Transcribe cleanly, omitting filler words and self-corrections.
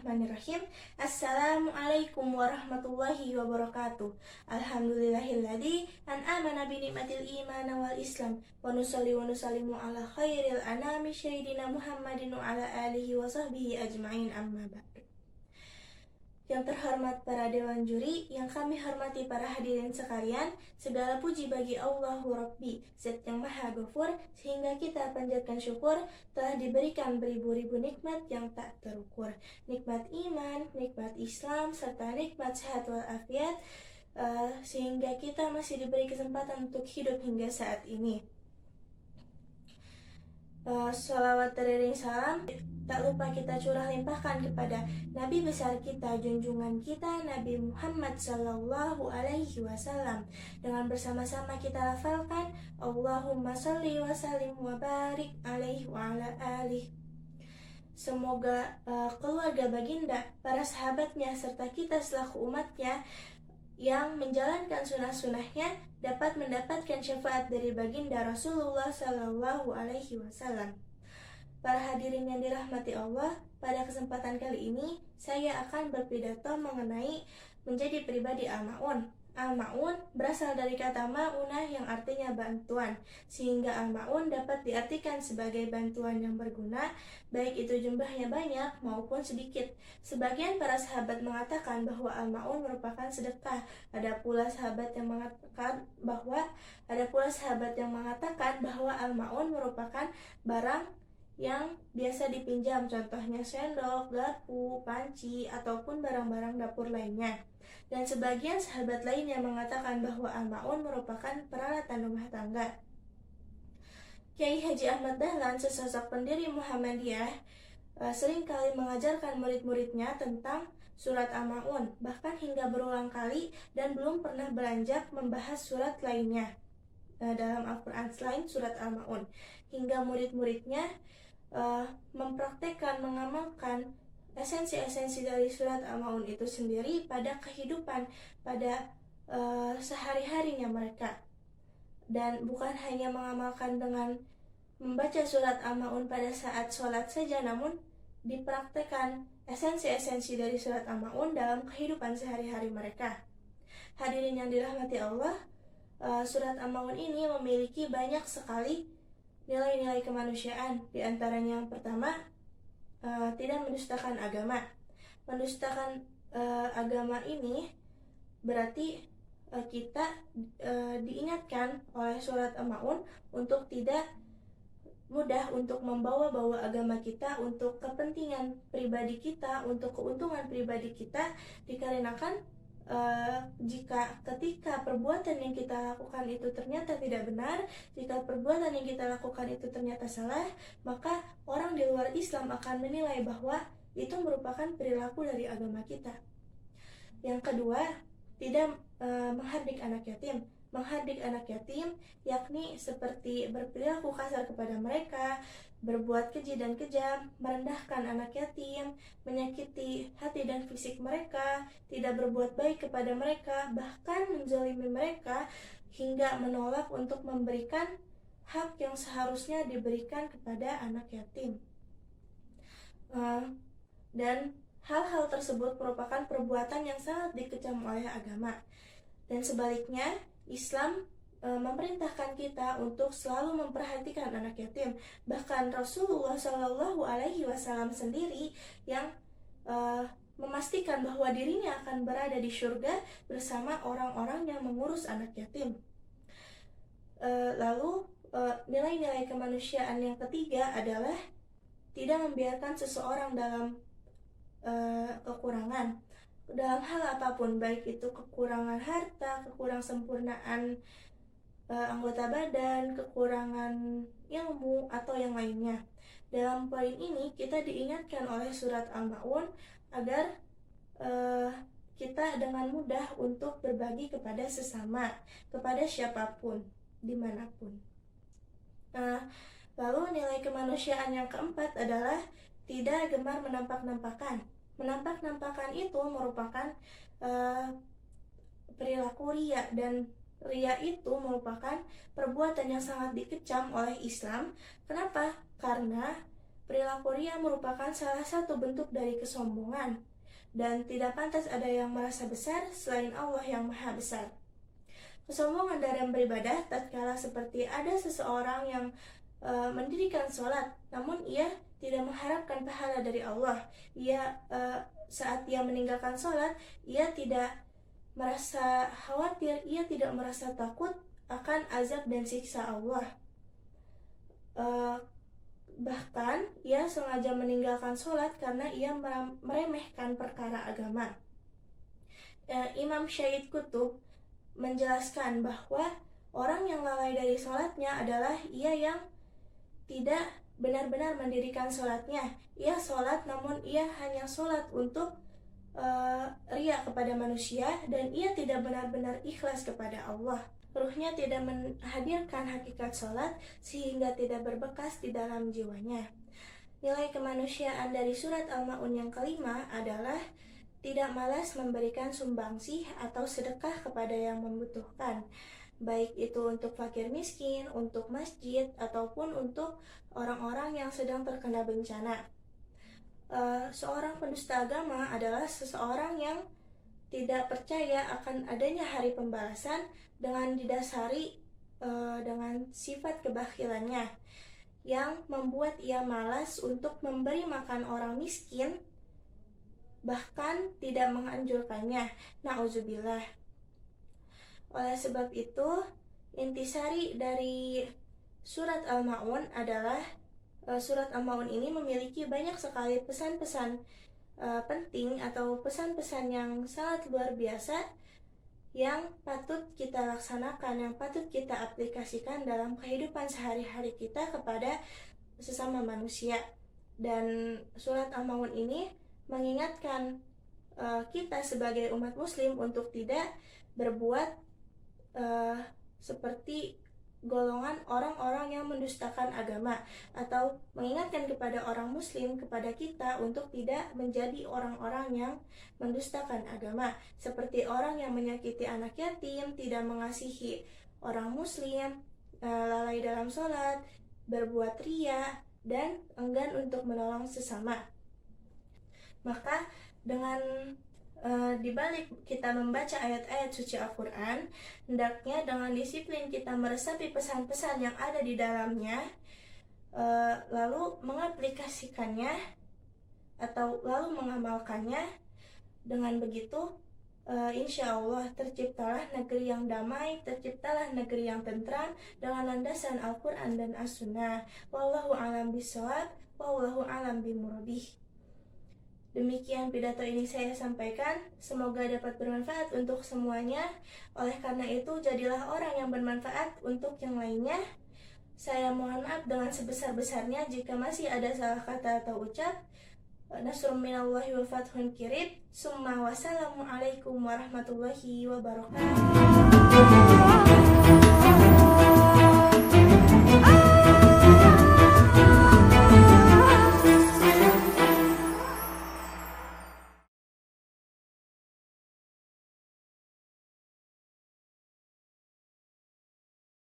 Bismillahirrahmanirrahim. Assalamualaikum warahmatullahi wabarakatuh. Alhamdulillahilladzi an'amana bi ni'matil iman wal islam wa nusalli wa nusallimu ala khairil anami sayyidina Muhammadin wa ala alihi wa sahbihi ajma'in, amma ba'du. Yang terhormat para dewan juri, yang kami hormati para hadirin sekalian, segala puji bagi Allahu Rabbi, Zat yang Maha Ghafur, sehingga kita panjatkan syukur telah diberikan beribu-ribu nikmat yang tak terukur. Nikmat iman, nikmat Islam, serta nikmat sehat walafiat, sehingga kita masih diberi kesempatan untuk hidup hingga saat ini. Salawat teriring salam tak lupa kita curah limpahkan kepada Nabi besar kita, junjungan kita, Nabi Muhammad Sallallahu Alaihi Wasallam. Dengan bersama-sama kita lafalkan Allahumma salli wa sallim wa barik alaihi wa ala alihi. Semoga keluarga baginda, para sahabatnya, serta kita selaku umatnya yang menjalankan sunnah-sunnahnya dapat mendapatkan syafaat dari baginda Rasulullah Sallallahu Alaihi Wasallam. Para hadirin yang dirahmati Allah, pada kesempatan kali ini saya akan berpidato mengenai menjadi pribadi al-ma'un. Al-ma'un berasal dari kata ma'unah yang artinya bantuan, sehingga al-ma'un dapat diartikan sebagai bantuan yang berguna, baik itu jumlahnya banyak maupun sedikit. Sebagian para sahabat mengatakan bahwa al-ma'un merupakan sedekah. Ada pula sahabat yang mengatakan bahwa al-ma'un merupakan barang yang biasa dipinjam, contohnya sendok, garpu, panci, ataupun barang-barang dapur lainnya. Dan sebagian sahabat lain yang mengatakan bahwa al-ma'un merupakan peralatan rumah tangga. Kiai Haji Ahmad Dahlan, sesosok pendiri Muhammadiyah, seringkali mengajarkan murid-muridnya tentang surat al-ma'un, bahkan hingga berulang kali, dan belum pernah beranjak membahas surat lainnya dalam Al-Quran selain surat al-ma'un, hingga murid-muridnya mempraktekkan, mengamalkan esensi-esensi dari surat al-ma'un itu sendiri pada kehidupan, pada sehari-harinya mereka. Dan bukan hanya mengamalkan dengan membaca surat al-ma'un pada saat sholat saja, namun dipraktekkan esensi-esensi dari surat al-ma'un dalam kehidupan sehari-hari mereka. Hadirin yang dirahmati Allah, surat al-ma'un ini memiliki banyak sekali nilai-nilai kemanusiaan. Di antaranya yang pertama, tidak mendustakan agama. Mendustakan agama ini berarti kita diingatkan oleh surat al-ma'un untuk tidak mudah untuk membawa-bawa agama kita untuk kepentingan pribadi kita, untuk keuntungan pribadi kita, dikarenakan jika ketika perbuatan yang kita lakukan itu ternyata tidak benar, jika perbuatan yang kita lakukan itu ternyata salah, maka orang di luar Islam akan menilai bahwa itu merupakan perilaku dari agama kita. Yang kedua, tidak menghardik anak yatim. Menghardik anak yatim yakni seperti berperilaku kasar kepada mereka, berbuat keji dan kejam, merendahkan anak yatim, menyakiti hati dan fisik mereka, tidak berbuat baik kepada mereka, bahkan menzalimi mereka, hingga menolak untuk memberikan hak yang seharusnya diberikan kepada anak yatim. Dan hal-hal tersebut merupakan perbuatan yang sangat dikecam oleh agama. Dan sebaliknya, Islam memerintahkan kita untuk selalu memperhatikan anak yatim. Bahkan Rasulullah Shallallahu Alaihi Wasallam sendiri yang memastikan bahwa dirinya akan berada di surga bersama orang-orang yang mengurus anak yatim. Lalu nilai-nilai kemanusiaan yang ketiga adalah tidak membiarkan seseorang dalam kekurangan dalam hal apapun, baik itu kekurangan harta, kekurangan sempurnaan anggota badan, kekurangan ilmu, atau yang lainnya. Dalam poin ini kita diingatkan oleh surat al-ma'un agar kita dengan mudah untuk berbagi kepada sesama, kepada siapapun, dimanapun. Lalu nilai kemanusiaan yang keempat adalah tidak gemar menampak-nampakan. Menampak-nampakan itu merupakan perilaku riya, dan riya itu merupakan perbuatan yang sangat dikecam oleh Islam. Kenapa? Karena Perilaku ria merupakan salah satu bentuk dari kesombongan, dan tidak pantas ada yang merasa besar selain Allah yang Maha Besar. Kesombongan dalam beribadah tatkala seperti ada seseorang yang mendirikan sholat, namun ia tidak mengharapkan pahala dari Allah. Saat ia meninggalkan sholat, ia tidak merasa khawatir, ia tidak merasa takut akan azab dan siksa Allah. Bahkan ia sengaja meninggalkan sholat karena ia meremehkan perkara agama. Imam Syahid Qutb menjelaskan bahwa orang yang lalai dari sholatnya adalah ia yang tidak benar-benar mendirikan sholatnya. Ia sholat namun ia hanya sholat untuk ria kepada manusia, dan ia tidak benar-benar ikhlas kepada Allah. Ruhnya tidak menghadirkan hakikat sholat sehingga tidak berbekas di dalam jiwanya. Nilai kemanusiaan dari surat Al-Ma'un yang kelima adalah tidak malas memberikan sumbangsih atau sedekah kepada yang membutuhkan, baik itu untuk fakir miskin, untuk masjid, ataupun untuk orang-orang yang sedang terkena bencana. Seorang pendusta agama adalah seseorang yang tidak percaya akan adanya hari pembalasan dengan didasari dengan sifat kebakhilannya yang membuat ia malas untuk memberi makan orang miskin, bahkan tidak menganjurkannya. Na'udzubillah. Oleh sebab itu, intisari dari surat Al-Ma'un adalah surat Al-Ma'un ini memiliki banyak sekali pesan-pesan penting atau pesan-pesan yang sangat luar biasa yang patut kita laksanakan, yang patut kita aplikasikan dalam kehidupan sehari-hari kita kepada sesama manusia. Dan surat Al-Ma'un ini mengingatkan kita sebagai umat muslim untuk tidak berbuat seperti golongan orang-orang yang mendustakan agama, atau mengingatkan kepada orang muslim, kepada kita untuk tidak menjadi orang-orang yang mendustakan agama, seperti orang yang menyakiti anak yatim, tidak mengasihi orang muslim, lalai dalam sholat, berbuat ria, dan enggan untuk menolong sesama. Maka dengan dibalik kita membaca ayat-ayat suci Al-Quran, hendaknya dengan disiplin kita meresapi pesan-pesan yang ada di dalamnya, lalu mengaplikasikannya atau lalu mengamalkannya. Dengan begitu insya Allah terciptalah negeri yang damai, terciptalah negeri yang tentram dengan landasan Al-Quran dan As-Sunnah. Wallahu a'lam bishawab, wallahu a'lam bimurabih. Demikian pidato ini saya sampaikan, semoga dapat bermanfaat untuk semuanya. Oleh karena itu, jadilah orang yang bermanfaat untuk yang lainnya. Saya mohon maaf dengan sebesar-besarnya jika masih ada salah kata atau ucap. Nasrun minallahi wa fathun kirib. Summa wassalamualaikum warahmatullahi wabarakatuh.